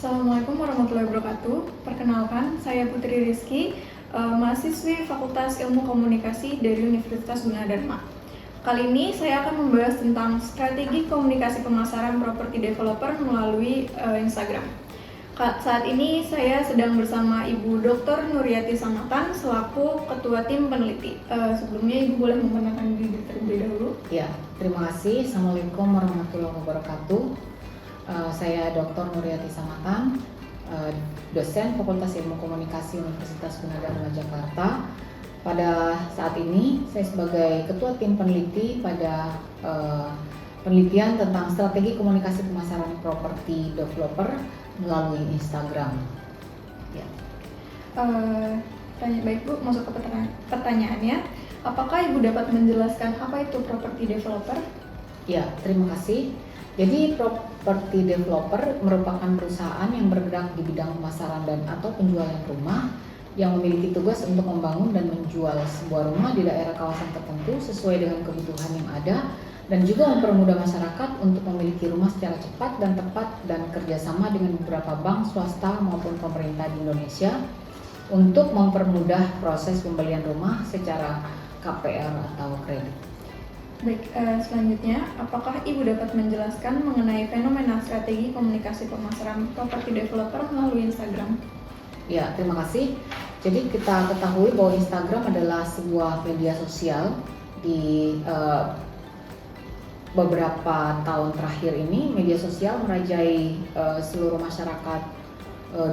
Assalamualaikum warahmatullahi wabarakatuh. Perkenalkan, saya Putri Rizky, mahasiswi Fakultas Ilmu Komunikasi dari Universitas Gunadarma. Kali ini saya akan membahas tentang strategi komunikasi pemasaran properti developer melalui Instagram. Saat ini saya sedang bersama Ibu Dr. Nuryati Samatan selaku Ketua Tim Peneliti. Sebelumnya Ibu boleh memperkenalkan diri terlebih dahulu. Ya, terima kasih. Assalamualaikum warahmatullahi wabarakatuh. Saya Dr. Nuryati Samatan, dosen Fakultas Ilmu Komunikasi Universitas Gunadarma Jakarta. Pada saat ini saya sebagai Ketua Tim Peneliti pada penelitian tentang strategi komunikasi pemasaran properti developer melalui Instagram. Ya. Baik Bu, masuk ke pertanyaannya. Apakah Ibu dapat menjelaskan apa itu properti developer? Ya, terima kasih. Jadi properti developer merupakan perusahaan yang bergerak di bidang pemasaran dan atau penjualan rumah yang memiliki tugas untuk membangun dan menjual sebuah rumah di daerah kawasan tertentu sesuai dengan kebutuhan yang ada dan juga mempermudah masyarakat untuk memiliki rumah secara cepat dan tepat dan kerjasama dengan beberapa bank swasta maupun pemerintah di Indonesia untuk mempermudah proses pembelian rumah secara KPR atau kredit. Baik, selanjutnya, apakah Ibu dapat menjelaskan mengenai fenomena strategi komunikasi pemasaran properti developer melalui Instagram? Ya, terima kasih. Jadi kita ketahui bahwa Instagram adalah sebuah media sosial di beberapa tahun terakhir ini. Media sosial merajai seluruh masyarakat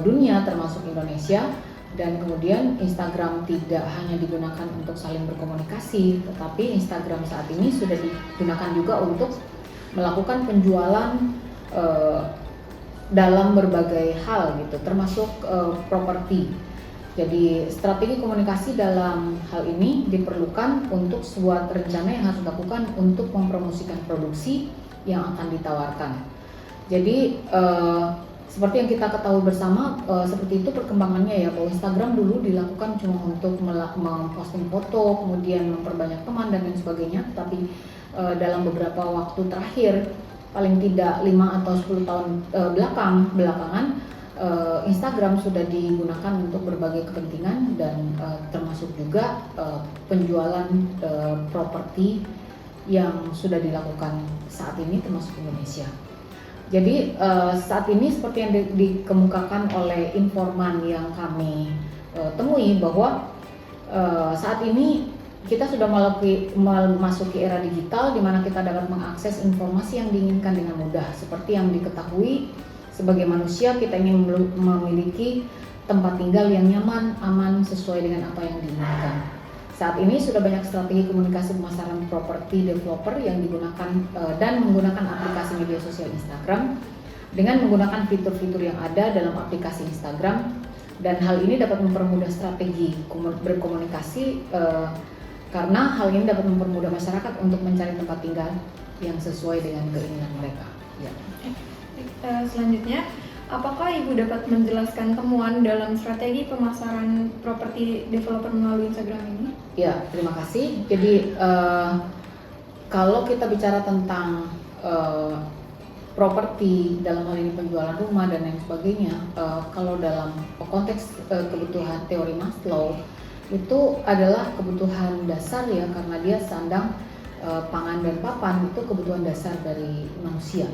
dunia termasuk Indonesia. Dan kemudian Instagram tidak hanya digunakan untuk saling berkomunikasi, tetapi Instagram saat ini sudah digunakan juga untuk melakukan penjualan dalam berbagai hal gitu, termasuk properti. Jadi strategi komunikasi dalam hal ini diperlukan untuk sebuah rencana yang harus dilakukan untuk mempromosikan produksi yang akan ditawarkan. Jadi seperti yang kita ketahui bersama, seperti itu perkembangannya ya, bahwa Instagram dulu dilakukan cuma untuk memposting foto, kemudian memperbanyak teman dan lain sebagainya. Tapi dalam beberapa waktu terakhir, paling tidak 5 atau 10 tahun belakangan, Instagram sudah digunakan untuk berbagai kepentingan dan termasuk juga penjualan properti yang sudah dilakukan saat ini termasuk Indonesia. Jadi saat ini seperti yang dikemukakan oleh informan yang kami temui bahwa saat ini kita sudah memasuki era digital di mana kita dapat mengakses informasi yang diinginkan dengan mudah. Seperti yang diketahui sebagai manusia kita ingin memiliki tempat tinggal yang nyaman, aman, sesuai dengan apa yang diinginkan. Saat ini sudah banyak strategi komunikasi pemasaran properti developer yang digunakan dan menggunakan aplikasi media sosial Instagram dengan menggunakan fitur-fitur yang ada dalam aplikasi Instagram, dan hal ini dapat mempermudah strategi berkomunikasi karena hal ini dapat mempermudah masyarakat untuk mencari tempat tinggal yang sesuai dengan keinginan mereka. Ya. Selanjutnya, apakah Ibu dapat menjelaskan temuan dalam strategi pemasaran properti developer melalui Instagram ini? Ya, terima kasih. Jadi kalau kita bicara tentang properti dalam hal ini penjualan rumah dan lain sebagainya, kalau dalam konteks kebutuhan teori Maslow itu adalah kebutuhan dasar ya, karena dia sandang, pangan dan papan itu kebutuhan dasar dari manusia.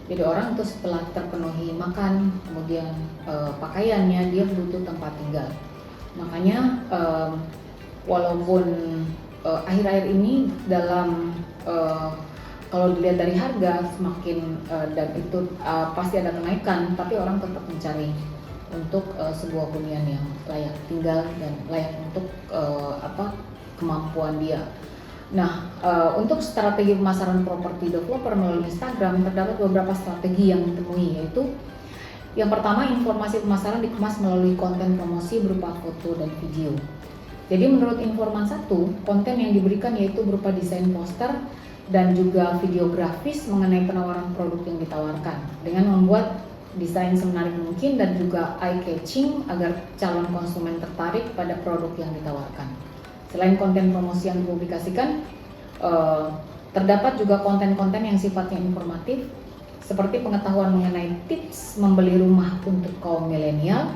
Jadi orang itu setelah terpenuhi makan, kemudian pakaiannya, dia butuh tempat tinggal. Makanya walaupun akhir-akhir ini dalam kalau dilihat dari harga semakin dan itu pasti ada kenaikan, tapi orang tetap mencari untuk sebuah hunian yang layak tinggal dan layak untuk kemampuan dia. Nah, untuk strategi pemasaran properti developer melalui Instagram terdapat beberapa strategi yang ditemui, yaitu yang pertama, informasi pemasaran dikemas melalui konten promosi berupa foto dan video. Jadi menurut informan satu, konten yang diberikan yaitu berupa desain poster dan juga video grafis mengenai penawaran produk yang ditawarkan dengan membuat desain semenarik mungkin dan juga eye-catching agar calon konsumen tertarik pada produk yang ditawarkan. Selain konten promosi yang dipublikasikan, terdapat juga konten-konten yang sifatnya informatif seperti pengetahuan mengenai tips membeli rumah untuk kaum milenial.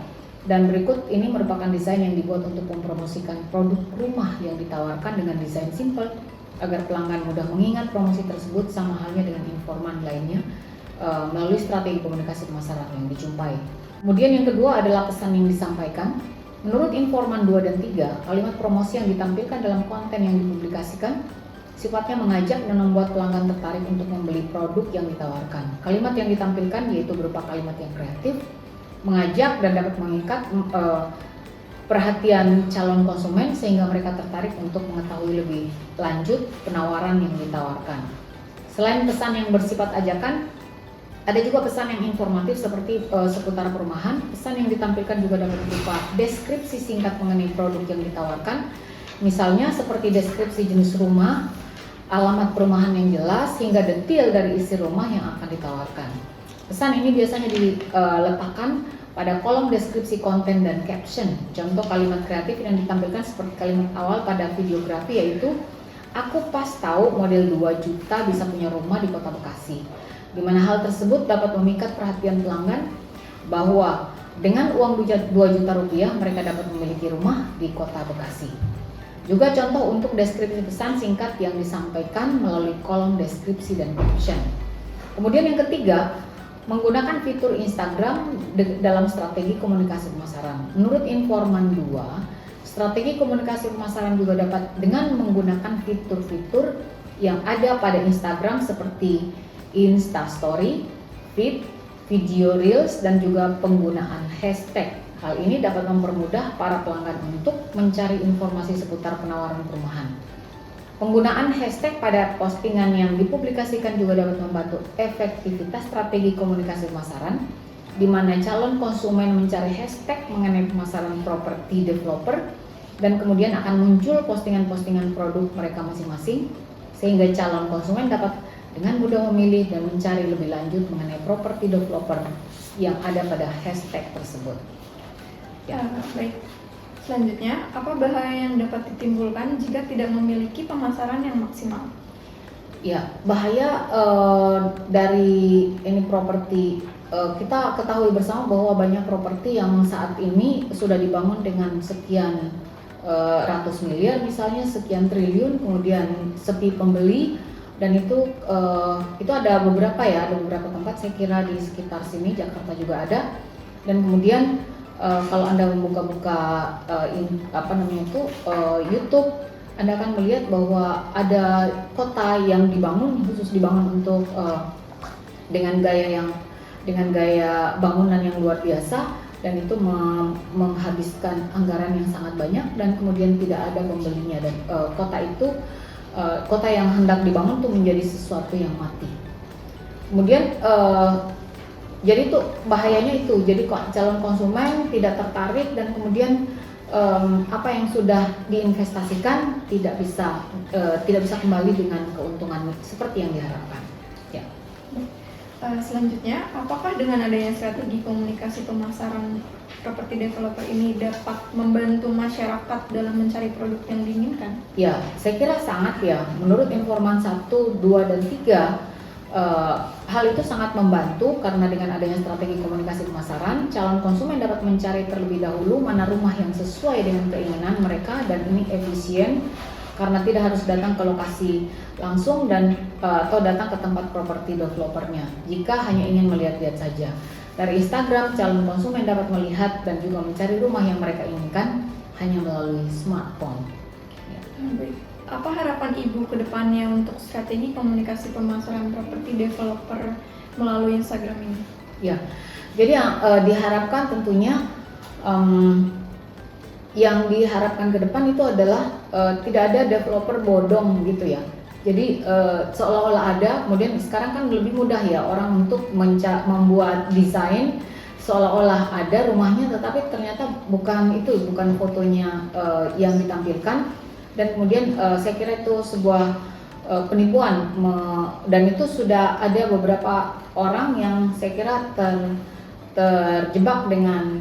Dan berikut ini merupakan desain yang dibuat untuk mempromosikan produk rumah yang ditawarkan dengan desain simple agar pelanggan mudah mengingat promosi tersebut, sama halnya dengan informan lainnya melalui strategi komunikasi pemasaran yang dijumpai. Kemudian yang kedua adalah pesan yang disampaikan. Menurut informan 2 dan 3, kalimat promosi yang ditampilkan dalam konten yang dipublikasikan sifatnya mengajak dan membuat pelanggan tertarik untuk membeli produk yang ditawarkan. Kalimat yang ditampilkan yaitu berupa kalimat yang kreatif, mengajak dan dapat mengikat perhatian calon konsumen sehingga mereka tertarik untuk mengetahui lebih lanjut penawaran yang ditawarkan. Selain pesan yang bersifat ajakan, ada juga pesan yang informatif seperti seputar perumahan. Pesan yang ditampilkan juga dapat berupa deskripsi singkat mengenai produk yang ditawarkan, misalnya seperti deskripsi jenis rumah, alamat perumahan yang jelas, hingga detail dari isi rumah yang akan ditawarkan. Pesan ini biasanya diletakkan pada kolom deskripsi konten dan caption. Contoh kalimat kreatif yang ditampilkan seperti kalimat awal pada videografi yaitu, "Aku pas tahu model 2 juta bisa punya rumah di kota Bekasi." Di mana hal tersebut dapat memikat perhatian pelanggan bahwa dengan uang 2 juta rupiah mereka dapat memiliki rumah di kota Bekasi. Juga contoh untuk deskripsi pesan singkat yang disampaikan melalui kolom deskripsi dan caption. Kemudian yang ketiga, menggunakan fitur Instagram dalam strategi komunikasi pemasaran. Menurut informan 2, strategi komunikasi pemasaran juga dapat dengan menggunakan fitur-fitur yang ada pada Instagram seperti Instastory, feed, video reels, dan juga penggunaan hashtag. Hal ini dapat mempermudah para pelanggan untuk mencari informasi seputar penawaran perumahan. Penggunaan hashtag pada postingan yang dipublikasikan juga dapat membantu efektivitas strategi komunikasi pemasaran, di mana calon konsumen mencari hashtag mengenai pemasaran properti developer dan kemudian akan muncul postingan-postingan produk mereka masing-masing, sehingga calon konsumen dapat dengan mudah memilih dan mencari lebih lanjut mengenai properti developer yang ada pada hashtag tersebut. Baik. Selanjutnya, apa bahaya yang dapat ditimbulkan jika tidak memiliki pemasaran yang maksimal? Ya, bahaya dari ini properti, kita ketahui bersama bahwa banyak properti yang saat ini sudah dibangun dengan sekian ratus miliar, misalnya sekian triliun, kemudian sepi pembeli, dan itu ada beberapa tempat, saya kira di sekitar sini Jakarta juga ada, dan kemudian kalau Anda membuka-buka YouTube, Anda akan melihat bahwa ada kota yang khusus dibangun untuk dengan gaya bangunan yang luar biasa, dan itu menghabiskan anggaran yang sangat banyak dan kemudian tidak ada pembelinya, dan kota yang hendak dibangun itu menjadi sesuatu yang mati. Kemudian jadi itu bahayanya itu, jadi calon konsumen tidak tertarik dan kemudian apa yang sudah diinvestasikan tidak bisa kembali dengan keuntungan seperti yang diharapkan. Ya. Selanjutnya, apakah dengan adanya strategi komunikasi pemasaran properti developer ini dapat membantu masyarakat dalam mencari produk yang diinginkan? Ya, saya kira sangat ya. Menurut informan 1, 2, dan 3, hal itu sangat membantu karena dengan adanya strategi komunikasi pemasaran, calon konsumen dapat mencari terlebih dahulu mana rumah yang sesuai dengan keinginan mereka, dan ini efisien karena tidak harus datang ke lokasi langsung atau datang ke tempat properti developernya jika hanya ingin melihat-lihat saja. Dari Instagram, calon konsumen dapat melihat dan juga mencari rumah yang mereka inginkan hanya melalui smartphone. Ya. Baik. Apa harapan Ibu ke depannya untuk strategi komunikasi pemasaran properti developer melalui Instagram ini? Ya, jadi yang diharapkan tentunya yang diharapkan ke depan itu adalah tidak ada developer bodong gitu ya. Jadi seolah-olah ada, kemudian sekarang kan lebih mudah ya orang untuk membuat desain seolah-olah ada rumahnya, tetapi ternyata bukan fotonya yang ditampilkan. Dan kemudian saya kira itu sebuah penipuan, dan itu sudah ada beberapa orang yang saya kira terjebak dengan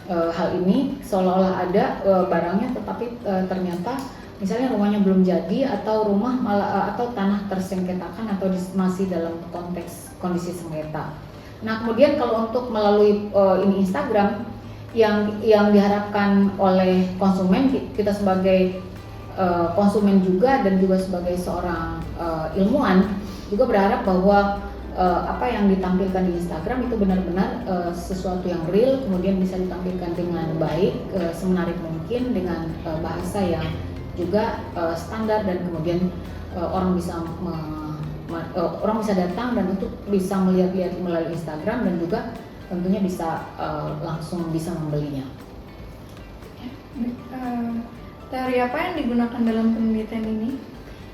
hal ini, seolah-olah ada barangnya tetapi ternyata Misalnya rumahnya belum jadi atau rumah malah atau tanah tersengketakan atau masih dalam konteks kondisi sengketa. Nah, kemudian kalau untuk melalui ini Instagram yang diharapkan oleh konsumen, kita sebagai konsumen juga dan juga sebagai seorang ilmuwan juga berharap bahwa apa yang ditampilkan di Instagram itu benar-benar sesuatu yang real, kemudian bisa ditampilkan dengan baik, semenarik mungkin dengan bahasa yang juga standar, dan kemudian orang bisa orang bisa datang dan untuk bisa melihat-lihat melalui Instagram dan juga tentunya bisa langsung bisa membelinya. Teori apa yang digunakan dalam penelitian ini?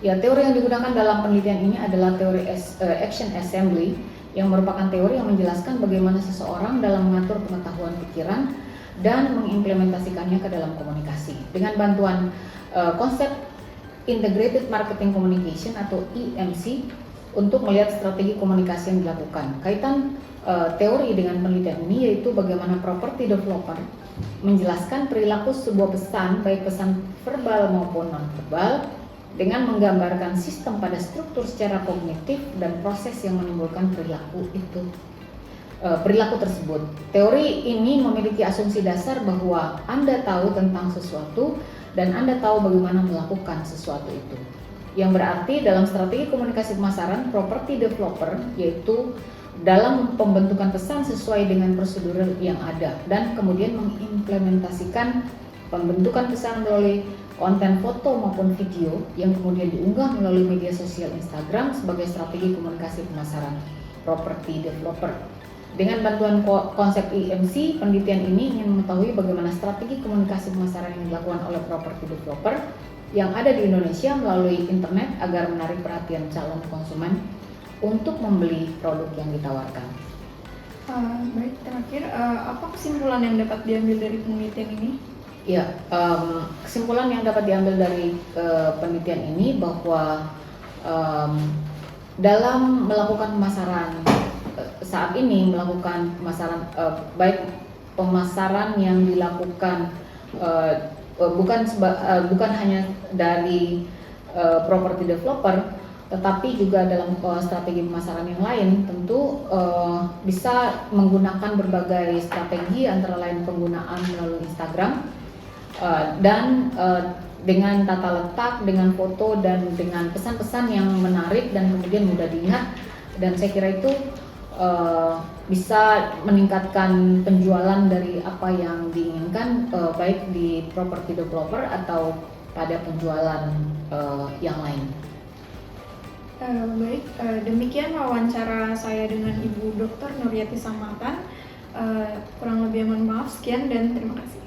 Ya, teori yang digunakan dalam penelitian ini adalah teori action assembly, yang merupakan teori yang menjelaskan bagaimana seseorang dalam mengatur pengetahuan pikiran dan mengimplementasikannya ke dalam komunikasi dengan bantuan konsep Integrated Marketing Communication atau IMC untuk melihat strategi komunikasi yang dilakukan. Kaitan teori dengan penelitian ini yaitu bagaimana property developer menjelaskan perilaku sebuah pesan, baik pesan verbal maupun non-verbal, dengan menggambarkan sistem pada struktur secara kognitif dan proses yang menimbulkan perilaku tersebut. Teori ini memiliki asumsi dasar bahwa Anda tahu tentang sesuatu dan Anda tahu bagaimana melakukan sesuatu itu. Yang berarti dalam strategi komunikasi pemasaran, property developer yaitu dalam pembentukan pesan sesuai dengan prosedur yang ada dan kemudian mengimplementasikan pembentukan pesan melalui konten foto maupun video yang kemudian diunggah melalui media sosial Instagram sebagai strategi komunikasi pemasaran property developer. Dengan bantuan konsep IMC, penelitian ini ingin mengetahui bagaimana strategi komunikasi pemasaran yang dilakukan oleh property developer yang ada di Indonesia melalui internet agar menarik perhatian calon konsumen untuk membeli produk yang ditawarkan. Baik, terakhir, apa kesimpulan yang dapat diambil dari penelitian ini? Ya, kesimpulan yang dapat diambil dari penelitian ini bahwa dalam melakukan pemasaran saat ini melakukan pemasaran baik pemasaran yang dilakukan bukan hanya dari property developer, tetapi juga dalam strategi pemasaran yang lain tentu bisa menggunakan berbagai strategi, antara lain penggunaan melalui Instagram dan dengan tata letak, dengan foto dan dengan pesan-pesan yang menarik dan kemudian mudah diingat, dan saya kira itu bisa meningkatkan penjualan dari apa yang diinginkan baik di property developer atau pada penjualan yang lain. Baik, demikian wawancara saya dengan Ibu Dr. Nuryati Samatan. Kurang lebih mohon maaf, sekian dan terima kasih.